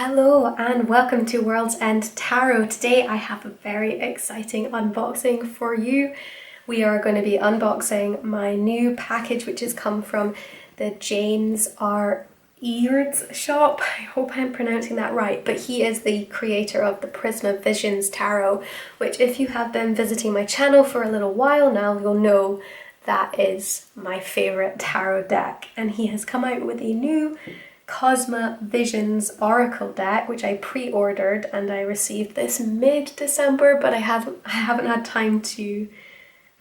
Hello and welcome to World's End Tarot. Today I have a very exciting unboxing for you. We are going to be unboxing my new package which has come from the James R. Eards shop. I hope I'm pronouncing that right, but he is the creator of the Prisma Visions Tarot, which if you have been visiting my channel for a little while now, you'll know that is my favourite tarot deck. And he has come out with a new Cosma Visions Oracle deck, which I pre-ordered and I received this mid-December, but I haven't had time to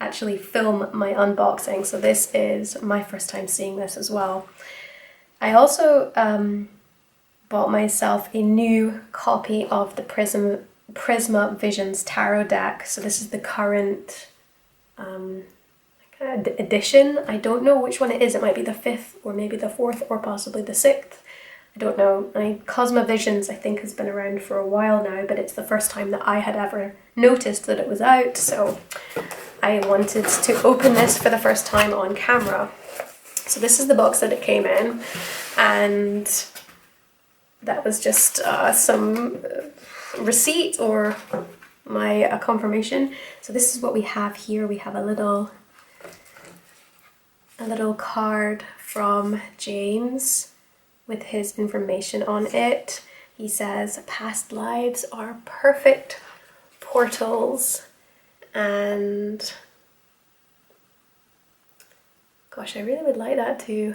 actually film my unboxing, so this is my first time seeing this as well. I also bought myself a new copy of the Prisma Visions Tarot deck, so this is the current edition. I don't know which one it is. It might be the 5th or maybe the 4th or possibly the 6th. I don't know. Cosma Visions I think has been around for a while now, but it's the first time that I had ever noticed that it was out, so I wanted to open this for the first time on camera. So this is the box that it came in, and that was just some receipt or my confirmation. So this is what we have here. We have a little card from James with his information on it. He says, past lives are perfect portals, and gosh, I really would like that too.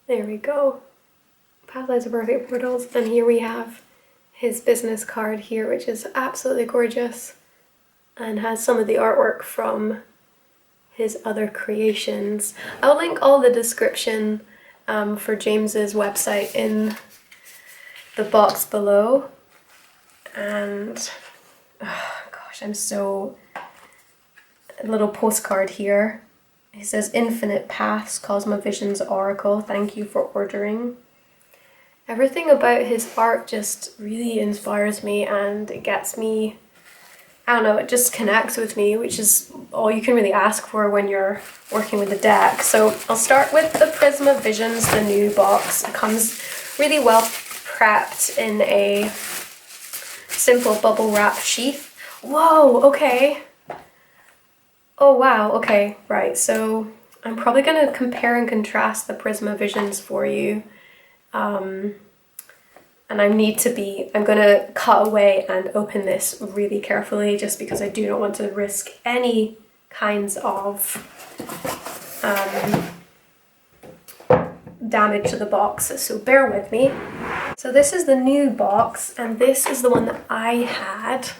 There we go. Past lives are perfect portals, and here we have his business card here, which is absolutely gorgeous and has some of the artwork from his other creations. I'll link all the description for James's website in the box below. And gosh, I'm so... A little postcard here. It says Infinite Paths, Cosmo Visions Oracle. Thank you for ordering. Everything about his art just really inspires me, and it gets me, I don't know, it just connects with me, which is all you can really ask for when you're working with the deck. So I'll start with the Prisma Visions, the new box. It comes really well prepped in a simple bubble wrap sheath. Whoa, okay. Oh wow, okay, right. So I'm probably going to compare and contrast the Prisma Visions for you. And I'm going to cut away and open this really carefully just because I do not want to risk any kinds of damage to the box, so bear with me. So this is the new box, and this is the one that I had.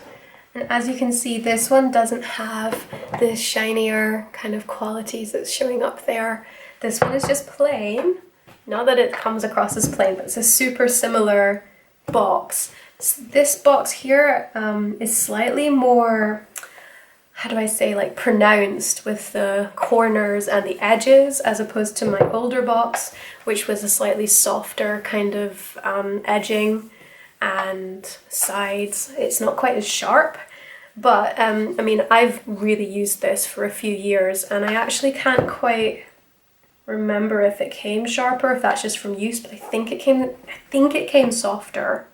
And as you can see, this one doesn't have the shinier kind of qualities that's showing up there. This one is just plain. Not that it comes across as plain, but it's a super similar box. So this box here is slightly more, how do I say, like pronounced with the corners and the edges, as opposed to my older box, which was a slightly softer kind of edging and sides. It's not quite as sharp, but I mean, I've really used this for a few years, and I actually can't quite remember if it came sharper, if that's just from use, but I think it came softer.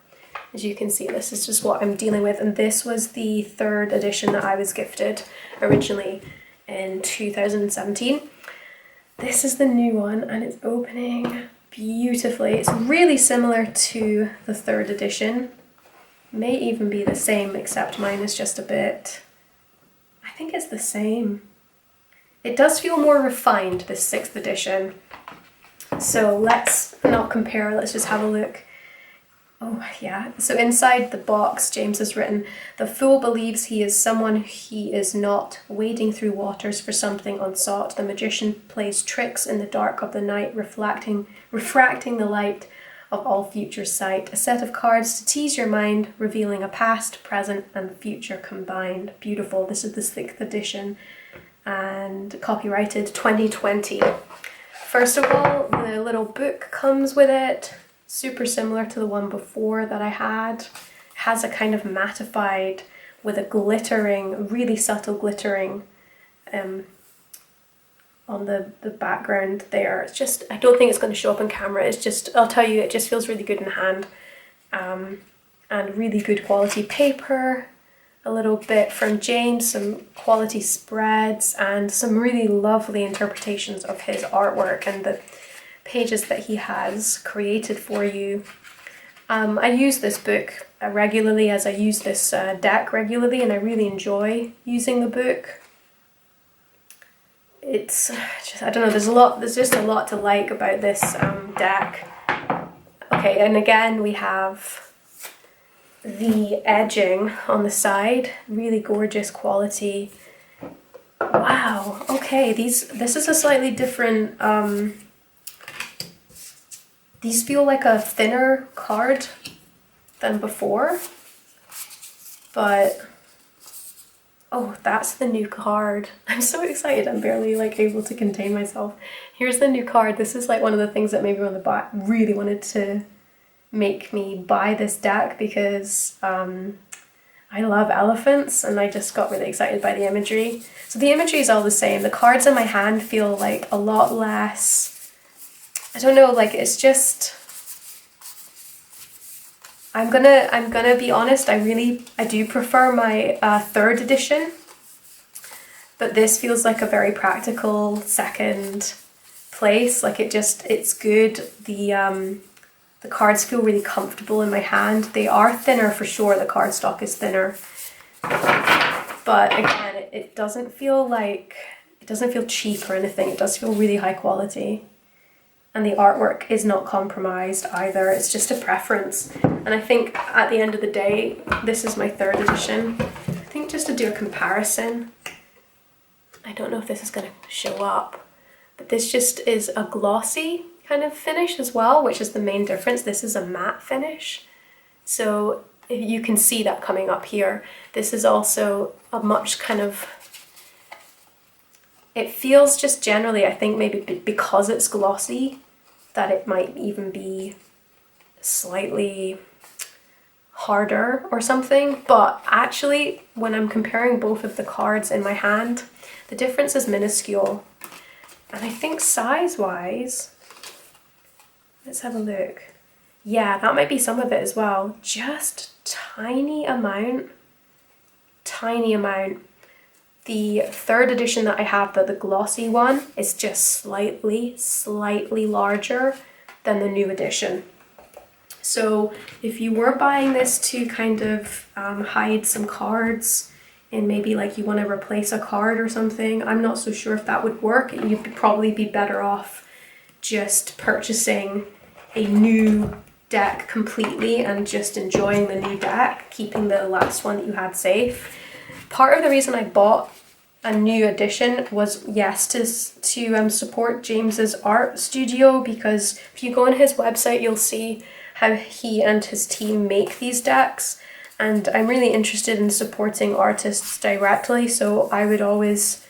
As you can see, this is just what I'm dealing with, and this was the 3rd edition that I was gifted originally in 2017. This is the new one, and it's opening beautifully. It's really similar to the 3rd edition. May even be the same, except mine is just a bit, I think it's the same. It does feel more refined, this 6th edition. So let's not compare, let's just have a look. Oh yeah, so inside the box, James has written, the fool believes he is someone he is not, wading through waters for something unsought. The magician plays tricks in the dark of the night, refracting the light of all future sight. A set of cards to tease your mind, revealing a past, present and future combined. Beautiful. This is the 6th edition and copyrighted 2020. First of all, the little book comes with it. Super similar to the one before that I had. It has a kind of mattified with a glittering, really subtle glittering on the background there. It's just, I don't think it's going to show up on camera. It's just, I'll tell you, it just feels really good in hand. And really good quality paper, a little bit from James, some quality spreads, and some really lovely interpretations of his artwork and the pages that he has created for you. I use this book regularly, as I use this deck regularly, and I really enjoy using the book. It's just, I don't know, there's just a lot to like about this deck. Okay, and again we have the edging on the side, really gorgeous quality. Wow, okay, this is a slightly different, these feel like a thinner card than before, but oh, that's the new card. I'm so excited, I'm barely like able to contain myself. Here's the new card. This is like one of the things that made me really wanted to make me buy this deck, because I love elephants and I just got really excited by the imagery. So the imagery is all the same. The cards in my hand feel like a lot less, I don't know, like it's just, I'm gonna be honest, I do prefer my 3rd edition, but this feels like a very practical second place. Like it's good. The cards feel really comfortable in my hand. They are thinner for sure, the cardstock is thinner. But again, it doesn't feel cheap or anything. It does feel really high quality. And the artwork is not compromised either. It's just a preference. And I think at the end of the day, this is my 3rd edition. I think just to do a comparison, I don't know if this is going to show up, but this just is a glossy kind of finish as well, which is the main difference. This is a matte finish. So you can see that coming up here. This is also a much kind of, it feels just generally, I think maybe because it's glossy, that it might even be slightly harder or something. But actually, when I'm comparing both of the cards in my hand, the difference is minuscule. And I think size-wise, let's have a look. Yeah, that might be some of it as well. Just tiny amount. The 3rd edition that I have, the glossy one, is just slightly larger than the new edition. So if you were buying this to kind of hide some cards, and maybe like you want to replace a card or something, I'm not so sure if that would work. You'd probably be better off just purchasing a new deck completely and just enjoying the new deck, keeping the last one that you had safe. Part of the reason I bought a new edition was, yes, to support James's art studio, because if you go on his website, you'll see how he and his team make these decks, and I'm really interested in supporting artists directly, so I would always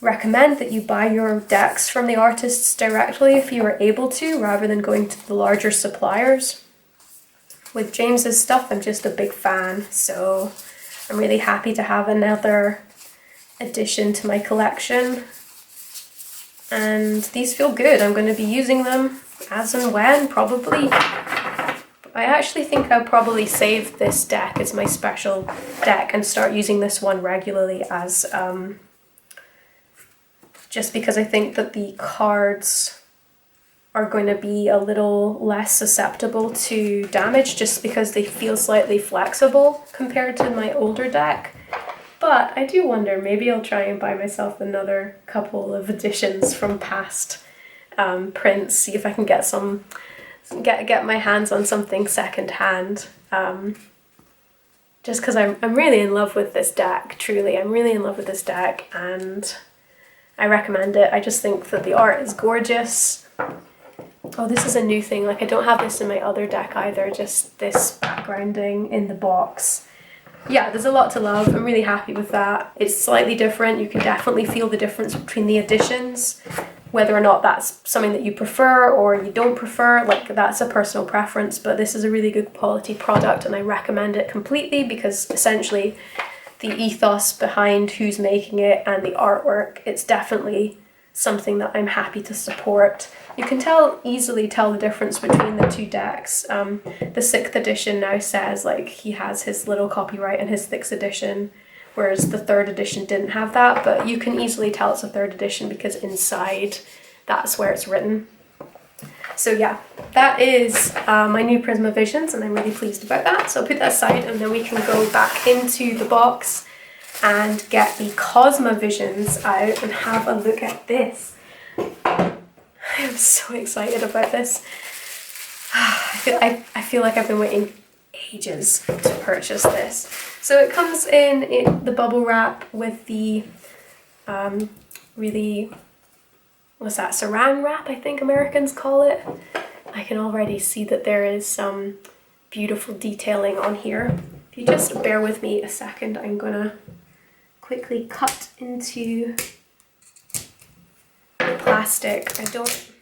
recommend that you buy your decks from the artists directly if you are able to, rather than going to the larger suppliers. With James's stuff, I'm just a big fan, so I'm really happy to have another addition to my collection. And these feel good. I'm going to be using them as and when, probably. I actually think I'll probably save this deck as my special deck and start using this one regularly as just because I think that the cards are going to be a little less susceptible to damage, just because they feel slightly flexible compared to my older deck. But I do wonder, maybe I'll try and buy myself another couple of editions from past prints, see if I can get my hands on something secondhand. Just because I'm really in love with this deck, truly. I'm really in love with this deck and I recommend it. I just think that the art is gorgeous. Oh, this is a new thing. Like, I don't have this in my other deck either, just this backgrounding in the box. Yeah, there's a lot to love. I'm really happy with that. It's slightly different. You can definitely feel the difference between the editions, whether or not that's something that you prefer or you don't prefer. Like, that's a personal preference, but this is a really good quality product and I recommend it completely, because essentially the ethos behind who's making it and the artwork, it's definitely something that I'm happy to support. You can easily tell the difference between the two decks. The 6th edition now says like he has his little copyright in his 6th edition, whereas the 3rd edition didn't have that, but you can easily tell it's a 3rd edition because inside that's where it's written. So yeah, that is my new Prisma Visions, and I'm really pleased about that. So I'll put that aside and then we can go back into the box and get the Cosma Visions out and have a look at this. I am so excited about this. I feel like I've been waiting ages to purchase this. So it comes in the bubble wrap with the really, what's that, saran wrap, I think Americans call it. I can already see that there is some beautiful detailing on here. If you just bear with me a second, I'm gonna quickly cut into the plastic. I don't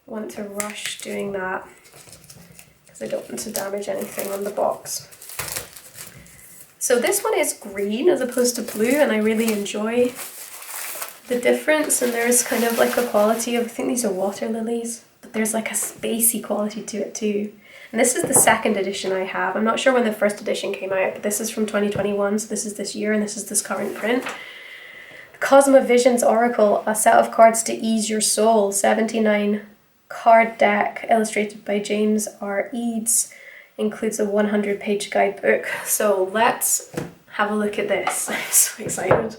want to rush doing that because I don't want to damage anything on the box. So this one is green as opposed to blue, and I really enjoy the difference, and there's kind of like a quality of, I think these are water lilies, but there's like a spacey quality to it too. And this is the 2nd edition I have. I'm not sure when the 1st edition came out, but this is from 2021, so this is this year and this is this current print. Cosmo Visions Oracle, a set of cards to ease your soul, 79 card deck illustrated by James R. Eads, includes a 100-page guidebook. So let's have a look at this. I'm so excited.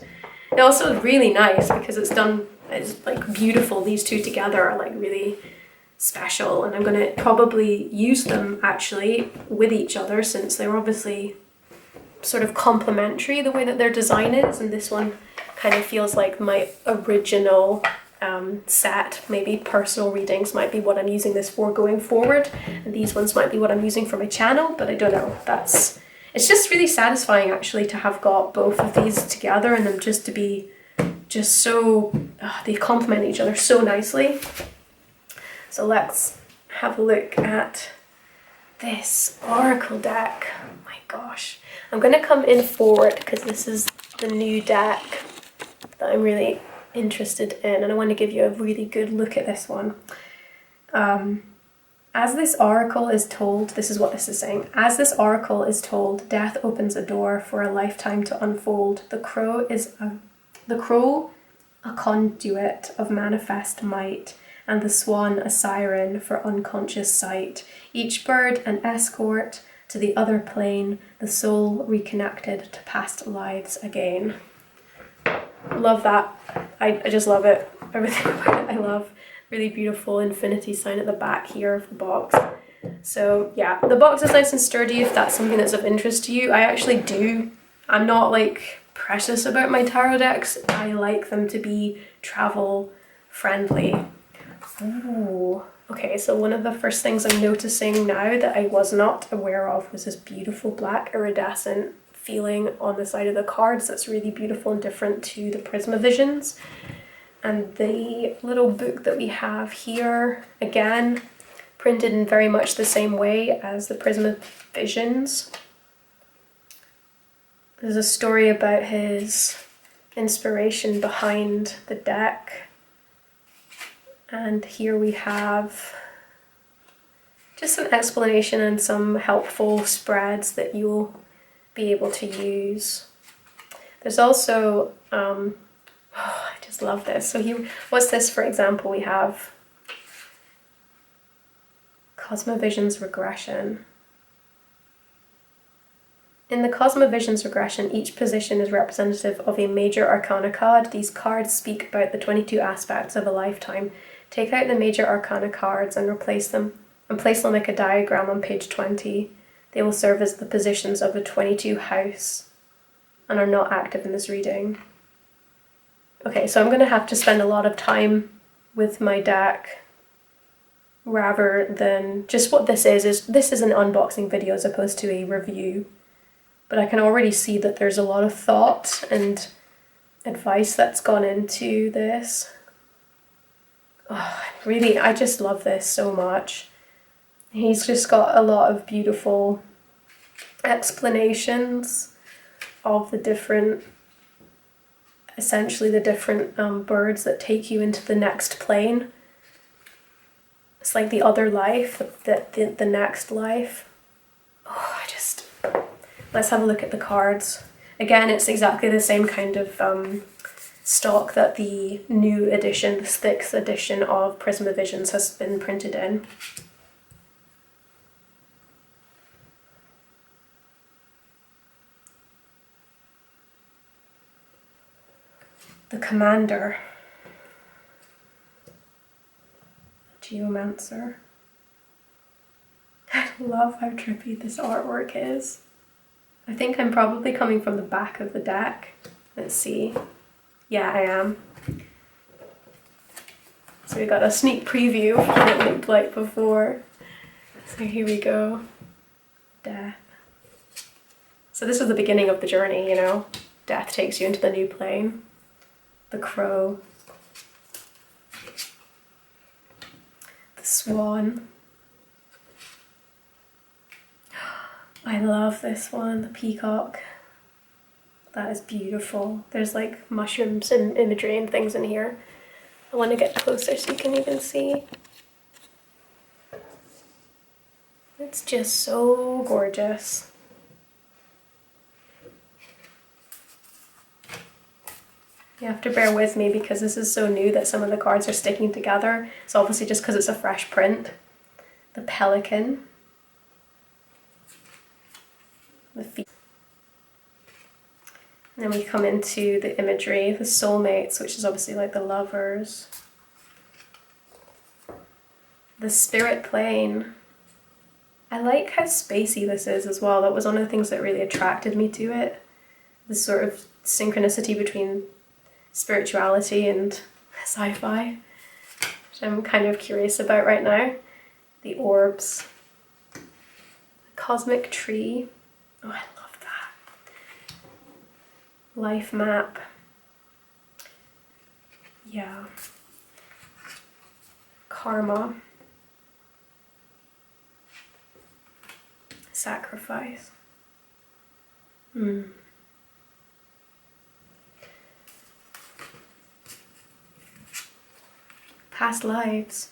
It also is really nice because it's like beautiful. These two together are like really special, and I'm going to probably use them actually with each other since they're obviously sort of complementary the way that their design is, and this one kind of feels like my original set. Maybe personal readings might be what I'm using this for going forward, and these ones might be what I'm using for my channel, but I don't know. It's just really satisfying actually to have got both of these together and them just to be just so, they complement each other so nicely. So let's have a look at this Oracle deck. Oh my gosh. I'm going to come in forward because this is the new deck that I'm really interested in, and I want to give you a really good look at this one. As this oracle is told, this is what this is saying. As this oracle is told, death opens a door for a lifetime to unfold. The crow a conduit of manifest might, and the swan a siren for unconscious sight. Each bird an escort to the other plane, the soul reconnected to past lives again. Love that. I just love it. Everything about it I love. Really beautiful infinity sign at the back here of the box. So yeah, the box is nice and sturdy if that's something that's of interest to you. I actually do. I'm not like precious about my tarot decks. I like them to be travel friendly. Ooh. Okay, so one of the first things I'm noticing now that I was not aware of was this beautiful black iridescent feeling on the side of the cards that's really beautiful and different to the Prisma Visions. And the little book that we have here, again, printed in very much the same way as the Prisma Visions. There's a story about his inspiration behind the deck. And here we have just an explanation and some helpful spreads that you'll be able to use. There's also, I just love this. So here, what's this, for example, we have Cosmo Visions Regression. In the Cosmo Visions Regression, each position is representative of a major arcana card. These cards speak about the 22 aspects of a lifetime. Take out the major arcana cards and replace them, and place them like a diagram on page 20. They will serve as the positions of the 22 house and are not active in this reading. Okay, so I'm going to have to spend a lot of time with my deck rather than just what this is an unboxing video as opposed to a review. But I can already see that there's a lot of thought and advice that's gone into this. Oh, really, I just love this so much. He's just got a lot of beautiful explanations of the different essentially the different birds that take you into the next plane. It's like the other life, the next life. Oh, let's have a look at the cards. Again, it's exactly the same kind of stock that the new edition, the 6th edition of Prisma Visions has been printed in. The Commander. Geomancer. I love how trippy this artwork is. I think I'm probably coming from the back of the deck. Let's see. Yeah, I am. So we got a sneak preview of what it looked like before. So here we go. Death. So this is the beginning of the journey, you know. Death takes you into the new plane. The Crow. The Swan. I love this one, the Peacock. That is beautiful. There's like mushrooms and imagery and things in here. I want to get closer so you can even see. It's just so gorgeous. You have to bear with me because this is so new that some of the cards are sticking together. It's obviously just because it's a fresh print. The Pelican. The feet. And then we come into the imagery, the soulmates, which is obviously like the lovers. The spirit plane. I like how spacey this is as well. That was one of the things that really attracted me to it. The sort of synchronicity between spirituality and sci-fi, which I'm kind of curious about right now. The orbs. The cosmic tree. Oh, I love that. Life map. Yeah. Karma. Sacrifice. Past lives.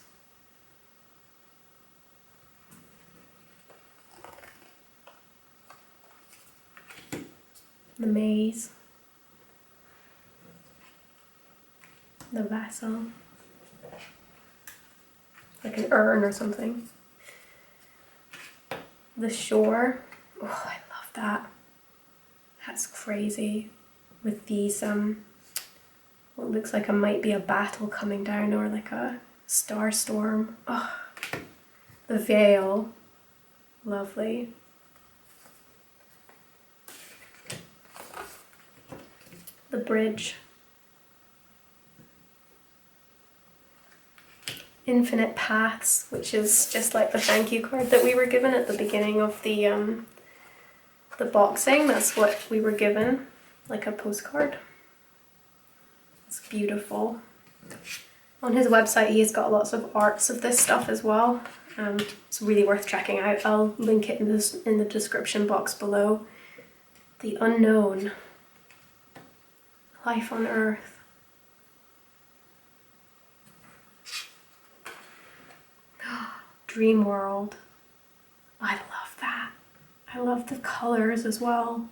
The maze. The vessel. Like an urn or something. The shore. Oh, I love that. That's crazy. With these, what looks like it might be a battle coming down or like a star storm. Oh, the veil. Lovely. The bridge. Infinite paths, which is just like the thank you card that we were given at the beginning of the boxing. That's what we were given, like a postcard. It's beautiful. On his website he has got lots of arts of this stuff as well. It's really worth checking out. I'll link it in the description box below. The unknown. Life on Earth. Dream world. I love that. I love the colors as well.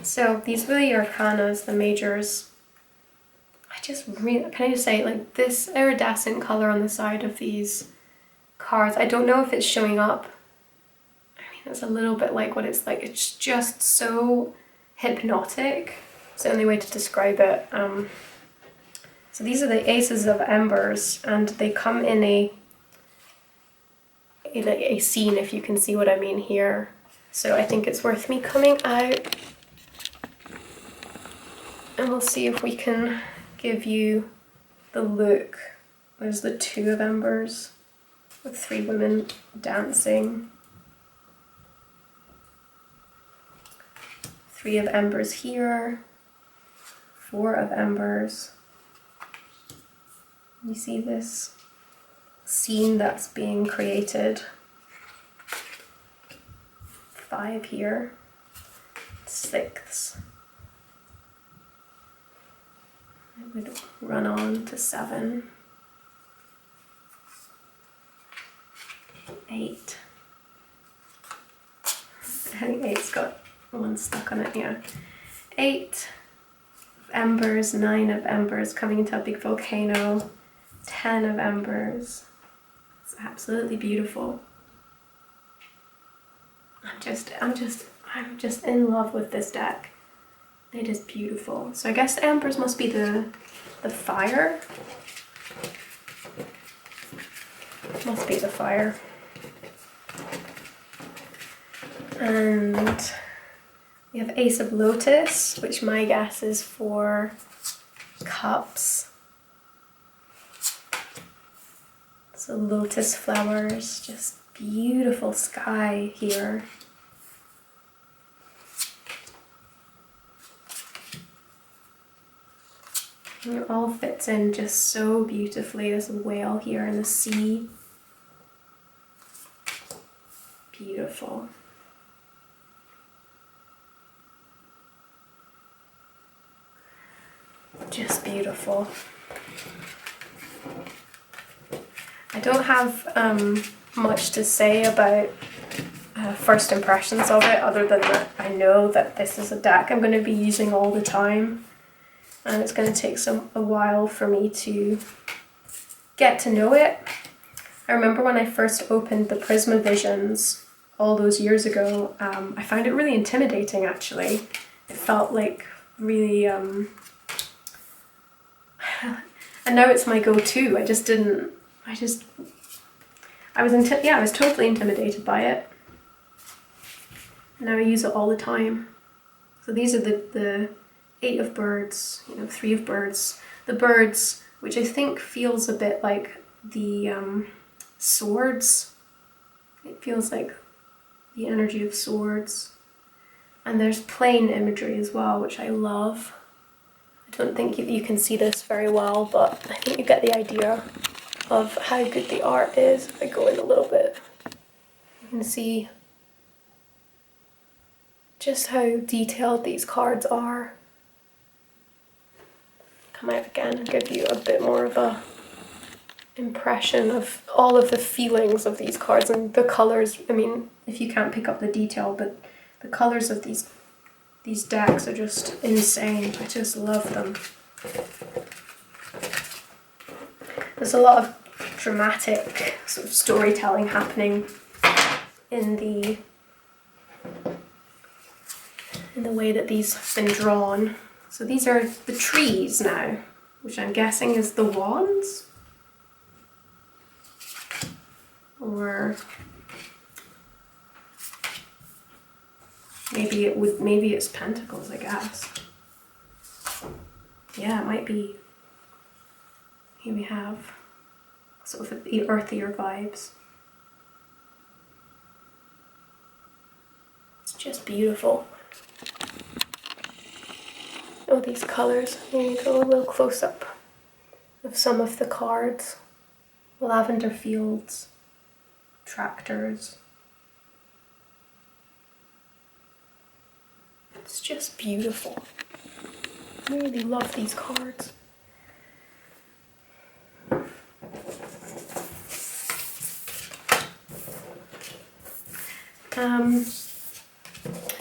So these were the arcanas, the majors. Can I just say, like, this iridescent color on the side of these cards, I don't know if it's showing up. I mean, it's a little bit like what it's like. It's just so hypnotic. It's the only way to describe it. So these are the Aces of Embers, and they come in a scene, if you can see what I mean here. So I think it's worth me coming out, and we'll see if we can give you the look. There's the Two of Embers with 3 women dancing. 3 of Embers here. 4 of Embers. You see this scene that's being created. 5 here, 6. It would run on to 7, 8. I think 8's got one stuck on it, yeah. 8 of embers, 9 of embers coming into a big volcano, 10 of embers. It's absolutely beautiful. I'm just in love with this deck. It is beautiful. So I guess the embers must be the fire. Must be the fire. And we have Ace of Lotus, which my guess is for cups. So lotus flowers, just beautiful sky here. And it all fits in just so beautifully. There's a whale here in the sea. Beautiful. Just beautiful. I don't have much to say about first impressions of it, other than that I know that this is a deck I'm going to be using all the time, and it's going to take a while for me to get to know it. I remember when I first opened the Prisma Visions all those years ago, I found it really intimidating actually. It felt like really and now it's my go-to. I was totally intimidated by it. Now I use it all the time. So these are the 8 of birds, 3 of birds. The birds, which I think feels a bit like the swords. It feels like the energy of swords. And there's plain imagery as well, which I love. I don't think you can see this very well, but I think you get the idea of how good the art is. If I go in a little bit, you can see just how detailed these cards are. Come out again and give you a bit more of a impression of all of the feelings of these cards and the colours. I mean, if you can't pick up the detail, but the colours of these decks are just insane. I just love them. There's a lot of dramatic sort of storytelling happening in the way that these have been drawn. So these are the trees now, which I'm guessing is the wands, or maybe it's pentacles, I guess. Yeah, it might be. Here we have sort of the earthier vibes. It's just beautiful. Oh, these colours. Here you go, a little close up of some of the cards. Lavender fields, tractors. It's just beautiful. I really love these cards.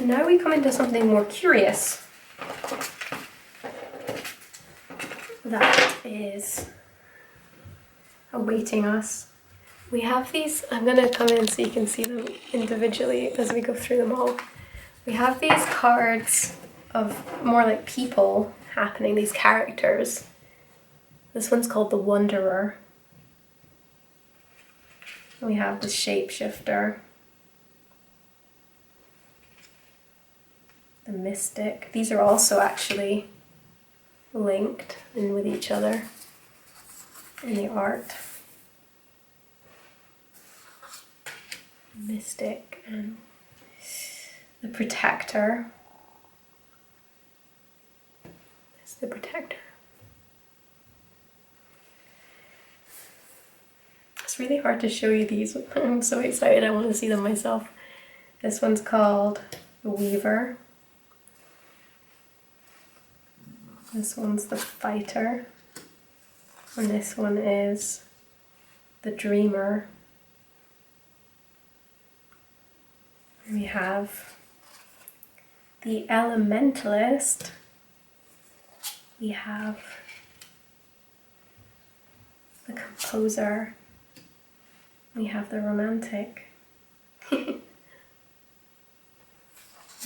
Now we come into something more curious. That is awaiting us. We have these, I'm going to come in so you can see them individually as we go through them all. We have these cards of more like people happening, these characters. This one's called the Wanderer. We have the Shapeshifter, the Mystic. These are also actually linked in with each other in the art. Mystic and the Protector. That's the Protector. It's really hard to show you these. I'm so excited, I want to see them myself. This one's called the Weaver. This one's the Fighter. And this one is the Dreamer. And we have the Elementalist. We have the Composer. We have the Romantic.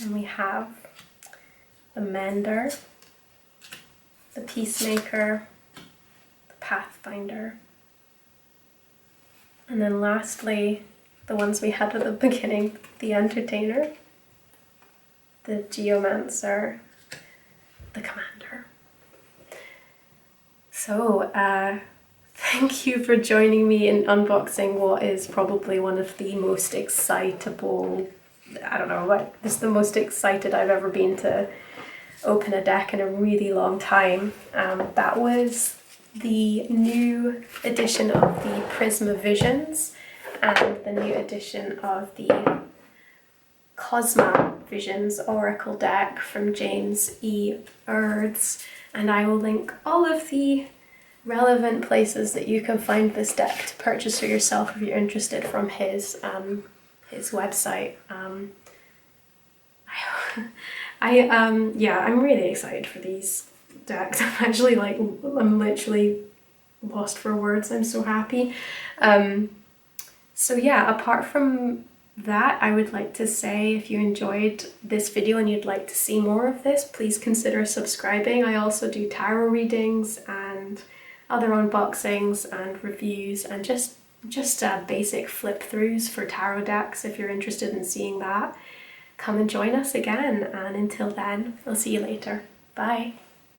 And we have the Mender, the Peacemaker, the Pathfinder. And then lastly, the ones we had at the beginning, the Entertainer, the Geomancer, the Commander. So, thank you for joining me in unboxing what is probably one of the most excitable, I don't know, like, this is the most excited I've ever been to open a deck in a really long time. That was the new edition of the Prisma Visions and the new edition of the Cosma Visions Oracle deck from James E. Eards, and I will link all of the relevant places that you can find this deck to purchase for yourself if you're interested from his website. Yeah, I'm really excited for these decks. I'm literally lost for words. I'm so happy. So yeah, apart from that, I would like to say if you enjoyed this video and you'd like to see more of this, please consider subscribing. I also do tarot readings and other unboxings and reviews and just basic flip throughs for tarot decks if you're interested in seeing that. Come and join us again, and until then, I'll see you later. Bye.